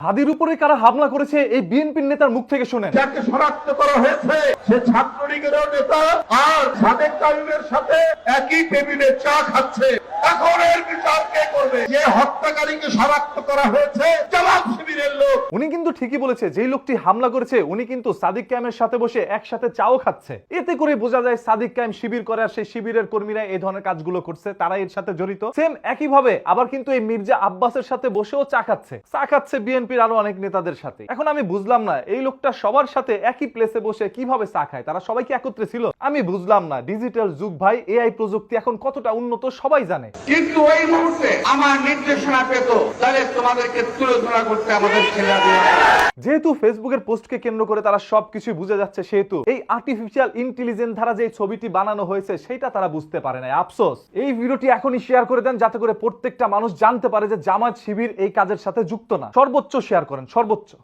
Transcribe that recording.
হাদির উপরে কারা হামলা করেছে এই বিএনপির নেতার মুখ থেকে শুনেন। যাকে শনাক্ত করা হয়েছে সে ছাত্রলীগের নেতা আর সাদেক কারিমের সাথে একই টেবিলে চা খাচ্ছে। এখন এর বিচার কে করবে? যে হত্যাকারীকে শনাক্ত করা হয়েছে জামাত শিবিরের লোক। উনি কিন্তু ঠিকই বলেছে, যেই লোকটি হামলা করেছে উনি কিন্তু সাদিক কায়েমের সাথে বসে একসাথে চাও খাচ্ছে। এতে করে বোঝা যায় সাদিক কায়েম শিবির করে আর সেই শিবিরের কর্মীরা এই ধরনের কাজগুলো করছে, তারা এর সাথে জড়িত। সেম একই ভাবে আবার কিন্তু এই মির্জা আব্বাসের সাথে বসেও চা খাচ্ছে বিএনপির আরো অনেক নেতাদের সাথে। এখন আমি বুঝলাম না এই লোকটা সবার সাথে একই প্লেসে বসে কিভাবে চা খায়, তারা সবাই কি একত্রে ছিল? আমি বুঝলাম না। ডিজিটাল যুগ ভাই, এআই প্রযুক্তি এখন কতটা উন্নত সবাই জানে। কিন্তু ওই মুহূর্তে আমার নির্দেশনা পেত তাহলে তোমাদেরকে তুলে ধরা করতে আমাদের ছেলেরা। যেহেতু ফেসবুকের পোস্টকে কেন্দ্র করে তারা সবকিছু বুঝে যাচ্ছে, সেহেতু এই আর্টিফিশিয়াল ইন্টেলিজেন্স দ্বারা যে ছবিটি বানানো হয়েছে সেটা তারা বুঝতে পারে না। আফসোস। এই ভিডিওটি এখনই শেয়ার করে দেন যাতে করে প্রত্যেকটা মানুষ জানতে পারে যে জামাত শিবির এই কাজের সাথে যুক্ত না। সর্বোচ্চ শেয়ার করেন, সর্বোচ্চ।